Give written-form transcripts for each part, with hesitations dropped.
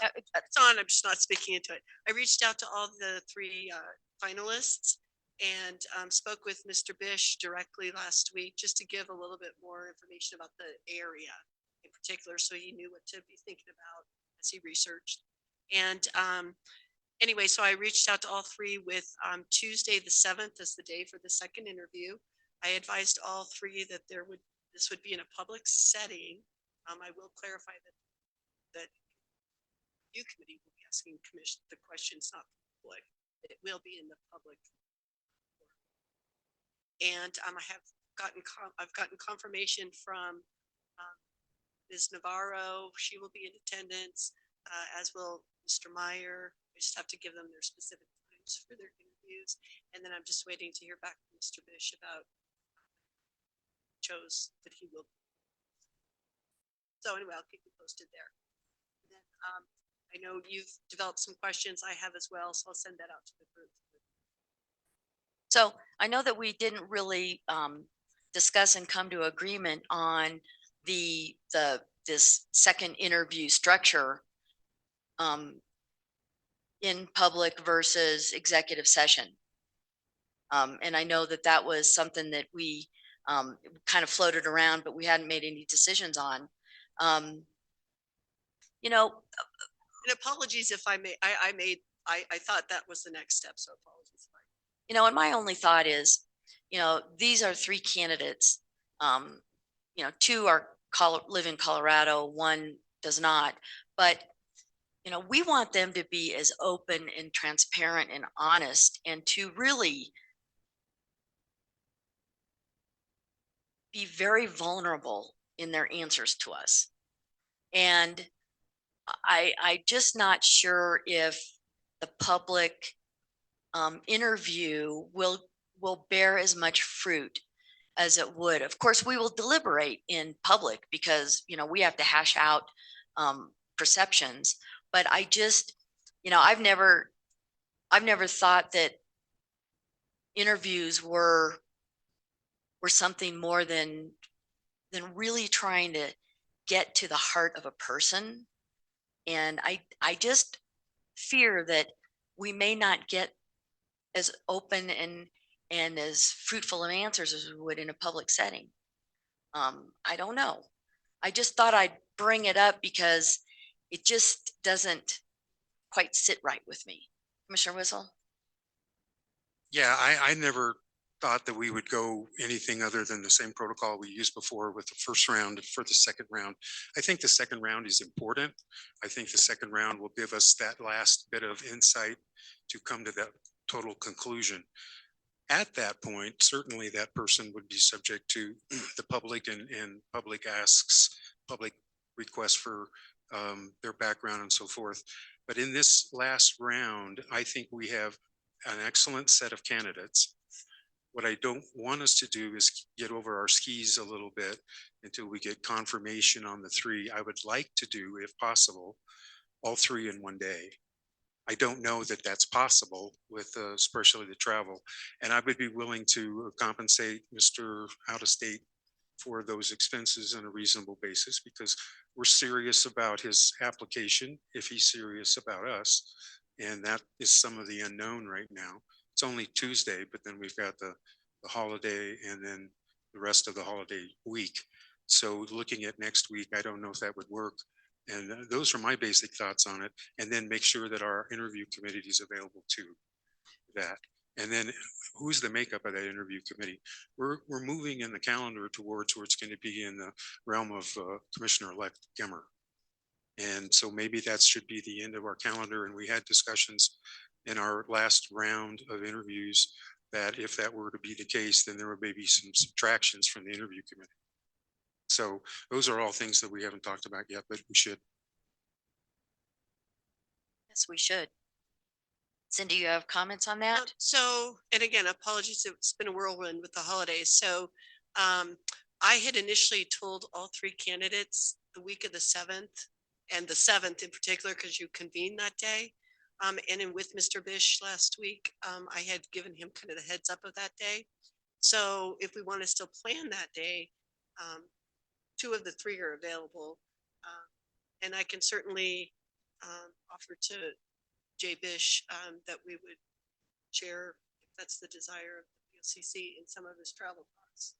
it's on. I'm just not speaking into it. I reached out to all the three finalists and spoke with Mr. Bish directly last week just to give a little bit more information about the area in particular, so he knew what to be thinking about as he researched. And anyway, so I reached out to all three with Tuesday the 7th as the day for the second interview. I advised all three that this would be in a public setting. I will clarify that you committee will be asking commission the questions, not public. It will be in the public. And I've gotten confirmation from Ms. Navarro. She will be in attendance, as will Mr. Meyer. We just have to give them their specific times for their interviews. And then I'm just waiting to hear back from Mr. Bish about chose that he will. So anyway, I'll keep you posted there. And then, I know you've developed some questions. I have as well, so I'll send that out to the group. So I know that we didn't really discuss and come to agreement on this second interview structure in public versus executive session. And I know that that was something that we kind of floated around, but we hadn't made any decisions on. You know, and apologies if I thought that was the next step, so apologies. You know, and my only thought is, you know, these are three candidates. You know, two live in Colorado, one does not, but you know, we want them to be as open and transparent and honest, and to really be very vulnerable in their answers to us. And I just not sure if the public interview will bear as much fruit as it would. Of course, we will deliberate in public because, you know, we have to hash out perceptions. But I just, you know, I've never thought that interviews were something more than really trying to get to the heart of a person. And I just fear that we may not get as open and as fruitful of answers as we would in a public setting. I don't know. I just thought I'd bring it up because it just doesn't quite sit right with me. Commissioner Wissel? Yeah, I never thought that we would go anything other than the same protocol we used before with the first round for the second round. I think the second round is important. I think the second round will give us that last bit of insight to come to that total conclusion. At that point, certainly that person would be subject to the public and public asks, public requests for their background and so forth. But in this last round, I think we have an excellent set of candidates. What I don't want us to do is get over our skis a little bit until we get confirmation on the three. I would like to do, if possible, all three in one day. I don't know that that's possible with especially the travel. And I would be willing to compensate Mr. Out of State for those expenses on a reasonable basis, because we're serious about his application if he's serious about us. And that is some of the unknown right now. It's only Tuesday, but then we've got the holiday and then the rest of the holiday week. So looking at next week, I don't know if that would work. And those are my basic thoughts on it. And then make sure that our interview committee is available to that. And then who's the makeup of that interview committee? We're moving in the calendar towards where it's going to be in the realm of Commissioner-elect Gemmer. And so maybe that should be the end of our calendar. And we had discussions in our last round of interviews that if that were to be the case, then there would maybe some subtractions from the interview committee. So those are all things that we haven't talked about yet, but we should. Yes, we should. Cindy, you have comments on that? So, and again, apologies, it's been a whirlwind with the holidays. So I had initially told all three candidates the week of the 7th, and the 7th in particular, because you convened that day. And then with Mr. Bish last week, I had given him kind of the heads up of that day. So if we want to still plan that day, 2 of the 3 are available. And I can certainly offered to Jay Bish that we would share, if that's the desire of the POCC, in some of his travel costs.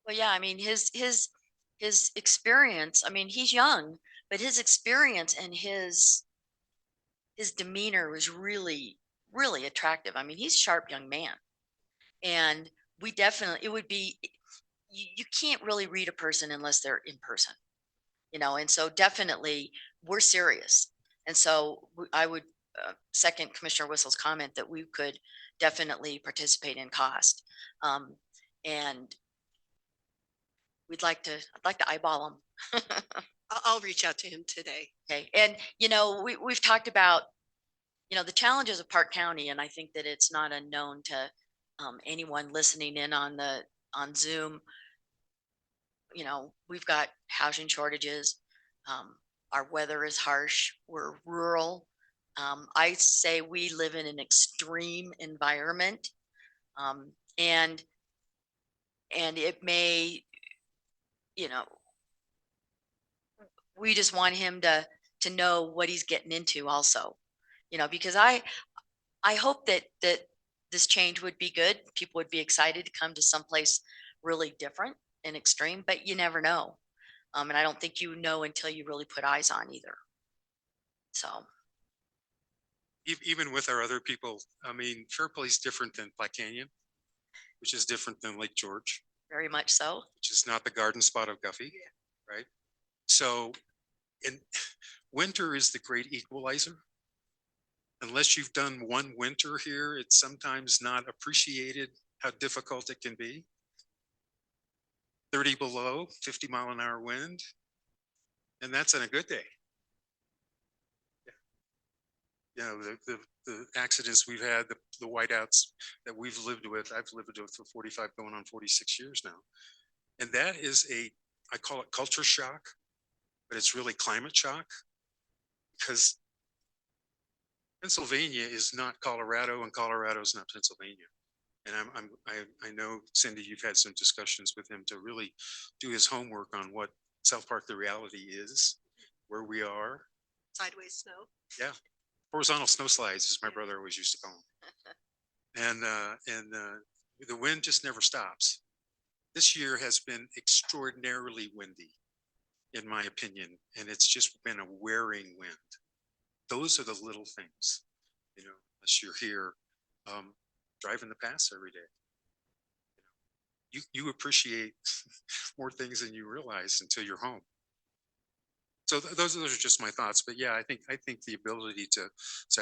Well, yeah, I mean, his experience, I mean, he's young, but his experience and his demeanor was really, really attractive. I mean, he's a sharp young man. And we definitely, it would be, you can't really read a person unless they're in person, you know, and so definitely we're serious. And so I would second Commissioner Whistle's comment that we could definitely participate in cost. And I'd like to eyeball them. I'll reach out to him today. Okay. And, you know, we've talked about, you know, the challenges of Park County, and I think that it's not unknown to anyone listening in on Zoom. You know, we've got housing shortages. Our weather is harsh. We're rural. I say we live in an extreme environment, and it may, you know, we just want him to know what he's getting into also, you know, because I hope that this change would be good. People would be excited to come to someplace really different and extreme, but you never know. And I don't think you know until you really put eyes on either. So Even with our other people, I mean, Fairplay is different than Black Canyon, which is different than Lake George, very much so. which is not the garden spot of Guffey, right? So, and winter is the great equalizer. Unless you've done one winter here, it's sometimes not appreciated how difficult it can be. 30 below, 50-mile-an-hour wind, and that's on a good day. You know, the accidents we've had, the whiteouts that we've lived with, I've lived with for 45 going on 46 years now. And that is I call it culture shock, but it's really climate shock, because Pennsylvania is not Colorado and Colorado is not Pennsylvania. And I know, Cindy, you've had some discussions with him to really do his homework on what South Park, the reality is, where we are. Sideways snow. Yeah. Horizontal snow slides, as my brother always used to call them. And the wind just never stops. This year has been extraordinarily windy, in my opinion, and it's just been a wearing wind. Those are the little things, you know, unless you're here driving the pass every day. You appreciate more things than you realize until you're home. So those are just my thoughts. But yeah, I think the ability to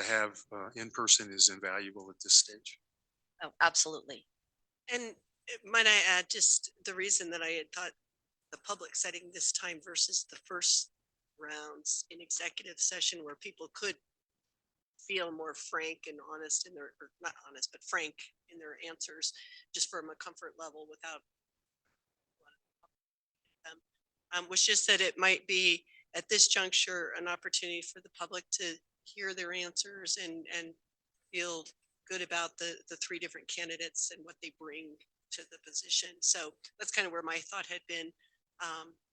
have in person is invaluable at this stage. Oh, absolutely. And might I add just the reason that I had thought the public setting this time versus the first rounds in executive session, where people could feel more frank and honest in their, or not honest, but frank in their answers, just from a comfort level without was just that it might be at this juncture an opportunity for the public to hear their answers and feel good about the three different candidates and what they bring to the position. So that's kind of where my thought had been.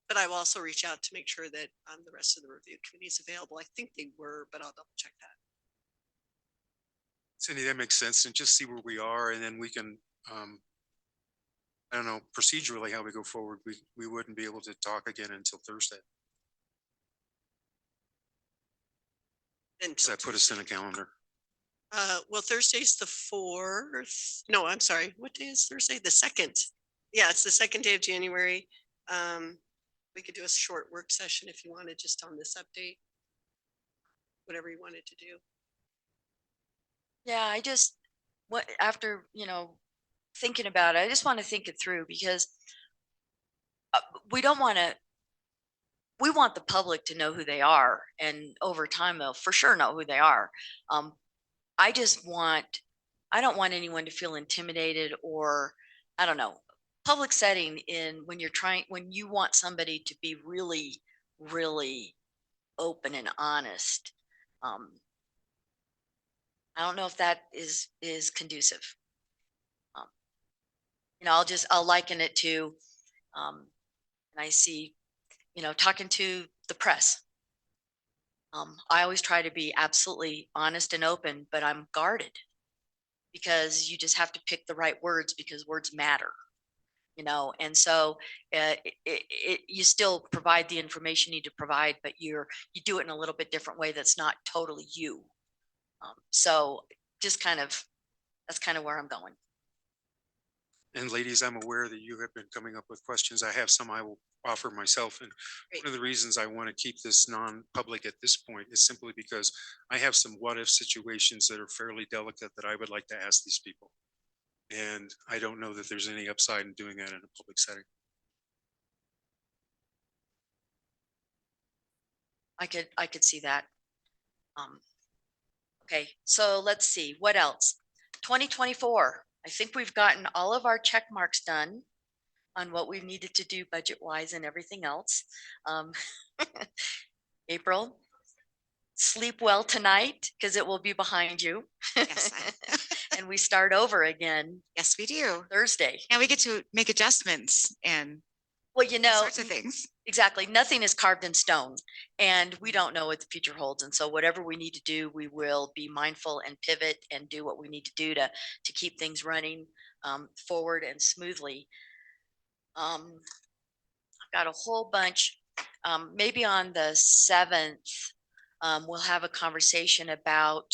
But I will also reach out to make sure that the rest of the review committee is available. I think they were, but I'll double check that. Cindy, that makes sense. And just see where we are, and then we can, I don't know, procedurally how we go forward. We wouldn't be able to talk again until Thursday. Does that put us in a calendar? Well, Thursday's the 4th. No, I'm sorry. What day is Thursday? The 2nd. Yeah, it's the 2nd day of January. We could do a short work session if you wanted, just on this update. Whatever you wanted to do. Yeah, I just, after, you know, thinking about it, I just want to think it through, because we want the public to know who they are, and over time they'll for sure know who they are. I don't want anyone to feel intimidated, or I don't know, public setting when you want somebody to be really, really open and honest. I don't know if that is conducive. You know, I'll liken it to, and I see, you know, talking to the press, I always try to be absolutely honest and open, but I'm guarded because you just have to pick the right words because words matter, you know. And so you still provide the information you need to provide, but you do it in a little bit different way that's not totally you. So just kind of, that's kind of where I'm going. And ladies, I'm aware that you have been coming up with questions. I have some I will offer myself. And Great. one of the reasons I want to keep this non-public at this point is simply because I have some what if situations that are fairly delicate that I would like to ask these people. And I don't know that there's any upside in doing that in a public setting. I could see that. Okay, so let's see, what else? 2024, I think we've gotten all of our check marks done on what we've needed to do budget wise and everything else. April, sleep well tonight because it will be behind you. Yes, And we start over again yes, we do. Thursday. And we get to make adjustments and Well, you all know, sorts of things. exactly. Nothing is carved in stone and we don't know what the future holds. And so whatever we need to do, we will be mindful and pivot and do what we need to do to keep things running forward and smoothly. I've got a whole bunch, maybe on the 7th, we'll have a conversation about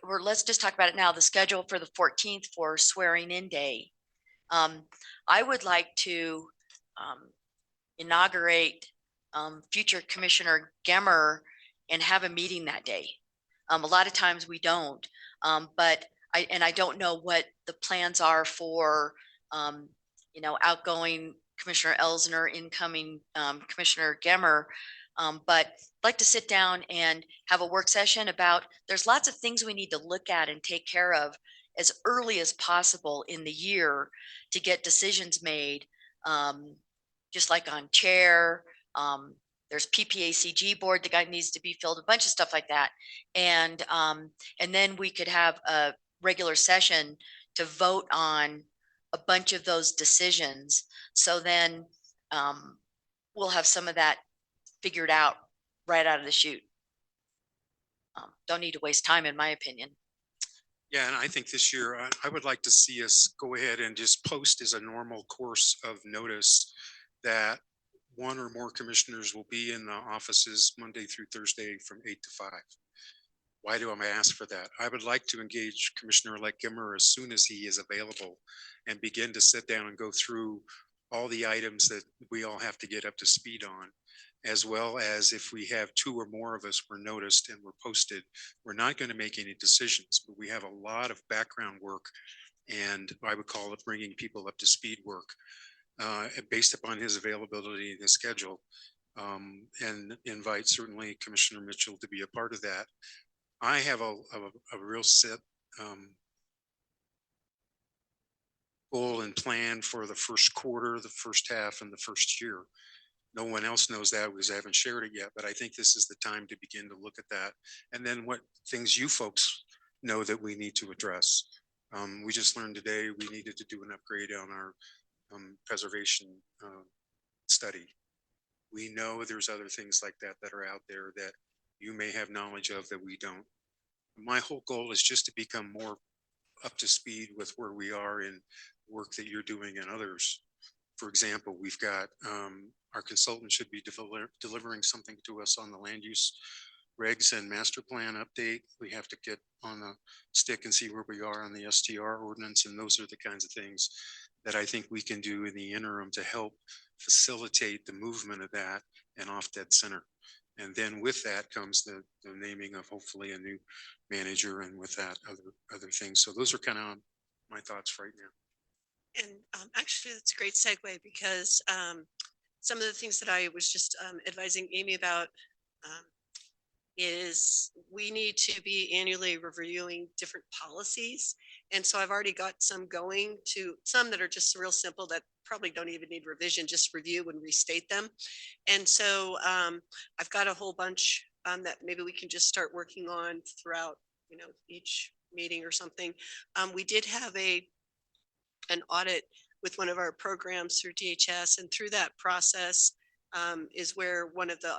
or let's just talk about it now, the schedule for the 14th for swearing in day. I would like to inaugurate future Commissioner Gemmer and have a meeting that day. A lot of times we don't, but I don't know what the plans are for, you know, outgoing Commissioner Elsner, incoming Commissioner Gemmer. But I'd like to sit down and have a work session about, there's lots of things we need to look at and take care of as early as possible in the year to get decisions made, just like on chair. There's PPACG board that needs to be filled, a bunch of stuff like that. And then we could have a regular session to vote on a bunch of those decisions. So then we'll have some of that figured out right out of the chute. Don't need to waste time, in my opinion. Yeah, and I think this year, I would like to see us go ahead and just post as a normal course of notice that one or more commissioners will be in the offices Monday through Thursday from 8 to 5. Why do I ask for that? I would like to engage Commissioner-elect Gimmer as soon as he is available and begin to sit down and go through all the items that we all have to get up to speed on, as well as if we have 2 or more of us were noticed and were posted. We're not going to make any decisions, but we have a lot of background work, and I would call it bringing people up to speed work based upon his availability and his schedule, and invite certainly Commissioner Mitchell to be a part of that. I have a real set goal and plan for the first quarter, the first half, and the first year. No one else knows that because I haven't shared it yet, but I think this is the time to begin to look at that. And then what things you folks know that we need to address. We just learned today we needed to do an upgrade on our preservation study. We know there's other things like that that are out there that you may have knowledge of that we don't. My whole goal is just to become more up to speed with where we are in work that you're doing and others. For example, we've got our consultant should be delivering something to us on the land use regs and master plan update. We have to get on the stick and see where we are on the STR ordinance. And those are the kinds of things that I think we can do in the interim to help facilitate the movement of that and off dead center. And then with that comes the naming of hopefully a new manager, and with that other things. So those are kind of my thoughts right now. And actually, that's a great segue because some of the things that I was just advising Amy about is we need to be annually reviewing different policies. And so I've already got some going, to some that are just real simple that probably don't even need revision, just review and restate them. And so I've got a whole bunch that maybe we can just start working on throughout, you know, each meeting or something. We did have an audit with one of our programs through DHS, and through that process, is where one of the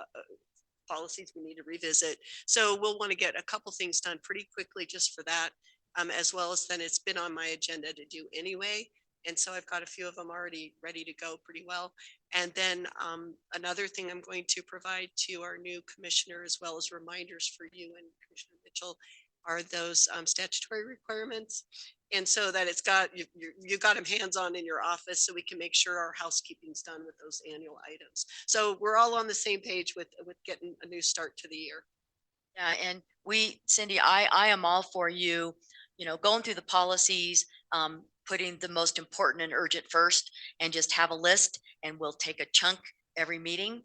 policies we need to revisit. So we'll want to get a couple things done pretty quickly just for that, as well as then it's been on my agenda to do anyway. And so I've got a few of them already ready to go pretty well. And then another thing I'm going to provide to our new commissioner, as well as reminders for you and Commissioner Mitchell, are those statutory requirements. And so that it's got, you got them hands-on in your office so we can make sure our housekeeping's done with those annual items. So we're all on the same page with getting a new start to the year. Yeah, and Cindy, I am all for you, going through the policies, putting the most important and urgent first, and just have a list, and we'll take a chunk every meeting,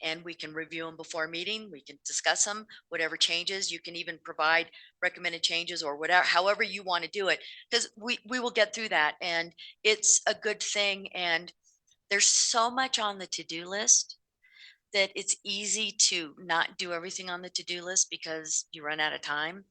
and we can review them before a meeting. We can discuss them, whatever changes. You can even provide recommended changes or whatever, however you want to do it, because we will get through that, and it's a good thing. And there's so much on the to-do list that it's easy to not do everything on the to-do list because you run out of time.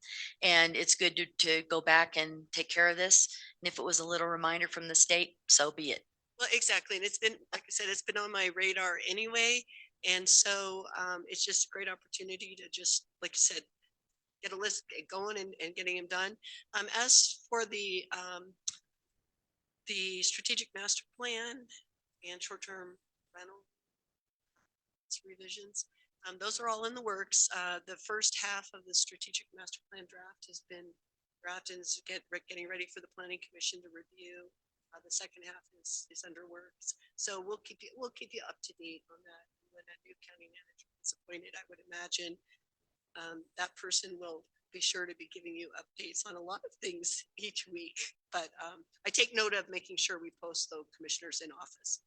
And it's good to go back and take care of this. And if it was a little reminder from the state, so be it. Well, exactly. And it's been, like I said, it's been on my radar anyway. And so it's just a great opportunity to just, like I said, get a list going and getting them done. As for the strategic master plan and short-term rental revisions, those are all in the works. The first half of the strategic master plan draft has been drafted and is getting ready for the planning commission to review. The second half is under works. So we'll keep you up to date on that. When a new county manager is appointed, I would imagine that person will be sure to be giving you updates on a lot of things each week. But I take note of making sure we post the commissioners in office.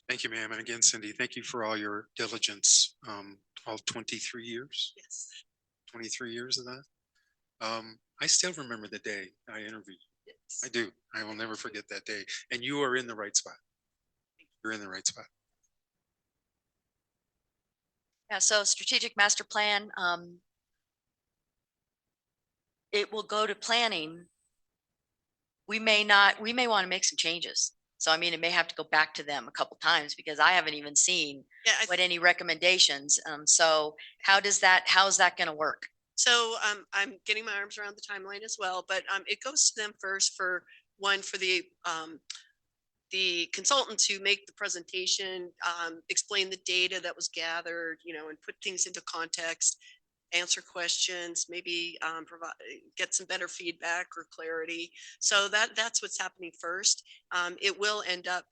Thank you, ma'am. And again, Cindy, thank you for all your diligence, all 23 years, Yes. 23 years of that. I still remember the day I interviewed you. Yes. I do. I will never forget that day. And you are in the right spot. You're in the right spot. Yeah, so strategic master plan, it will go to planning. We may want to make some changes. So, I mean, it may have to go back to them a couple times because I haven't even seen what any recommendations. So how is that going to work? So I'm getting my arms around the timeline as well, but it goes to them first for the consultant to make the presentation, explain the data that was gathered, and put things into context, answer questions, maybe provide, get some better feedback or clarity. So that's what's happening first. It will end up,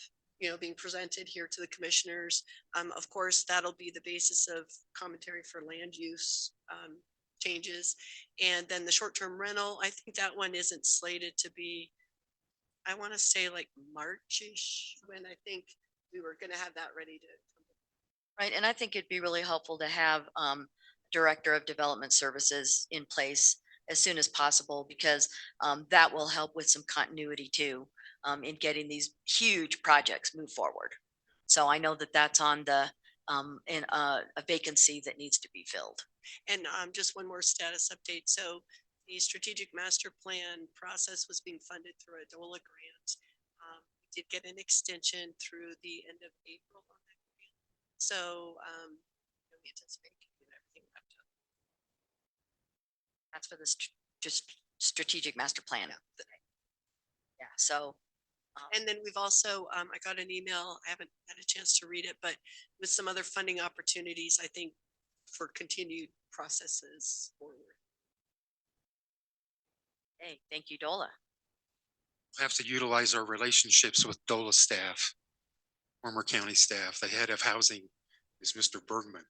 being presented here to the commissioners. Of course, that'll be the basis of commentary for land use changes. And then the short-term rental, I think that one isn't slated to be, I want to say like March-ish, when I think we were going to have that ready to. Right, and I think it'd be really helpful to have Director of Development Services in place as soon as possible, because that will help with some continuity too, in getting these huge projects move forward. So I know that that's on the in a vacancy that needs to be filled. And just one more status update. So the strategic master plan process was being funded through a DOLA grant. We did get an extension through the end of April on that grant. So we anticipate getting everything wrapped up. That's for the just strategic master plan. Yeah. So. And then we've also, I got an email, I haven't had a chance to read it, but with some other funding opportunities, I think, for continued processes forward. Hey, thank you, DOLA. We have to utilize our relationships with DOLA staff, former county staff. The head of housing is Mr. Bergman.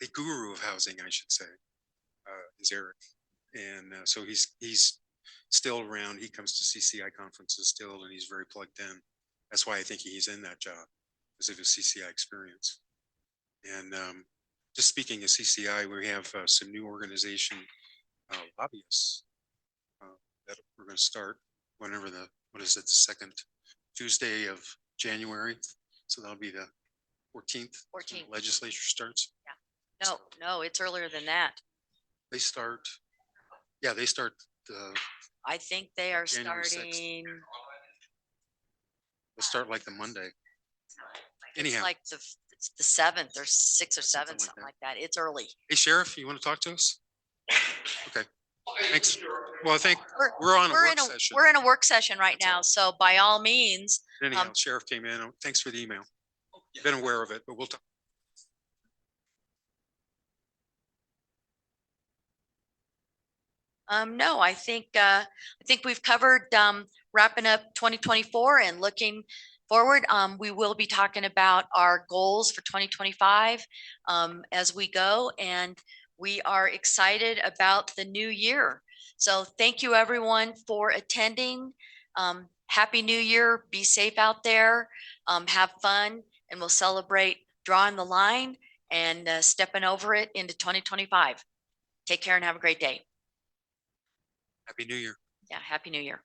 The guru of housing, I should say, is Eric. And so he's still around. He comes to CCI conferences still, and he's very plugged in. That's why I think he's in that job, because of his CCI experience. And just speaking of CCI, we have some new organization lobbyists that we're going to start whenever the second Tuesday of January. So that'll be the 14th. 14th. Legislature starts. Yeah. No, it's earlier than that. They start. Yeah, they start. I think they are January 6th. starting. They'll start like the Monday. Anyhow, like it's the 7th or 6th or 7th, Something like something that. like that. It's early. hey, Sheriff, you want to talk to us? Okay, thanks. Well, I think we're on a We're work in a, session. we're in a work session right That's now. all. So by all means, Anyhow, Sheriff came in. Thanks for the email. Been aware of it, but we'll talk. no, I think we've covered, wrapping up 2024 and looking forward. We will be talking about our goals for 2025, as we go, and we are excited about the new year. So thank you everyone for attending. Happy New Year. Be safe out there. Have fun, and we'll celebrate drawing the line and stepping over it into 2025. Take care and have a great day. Happy New Year. Yeah, Happy New Year.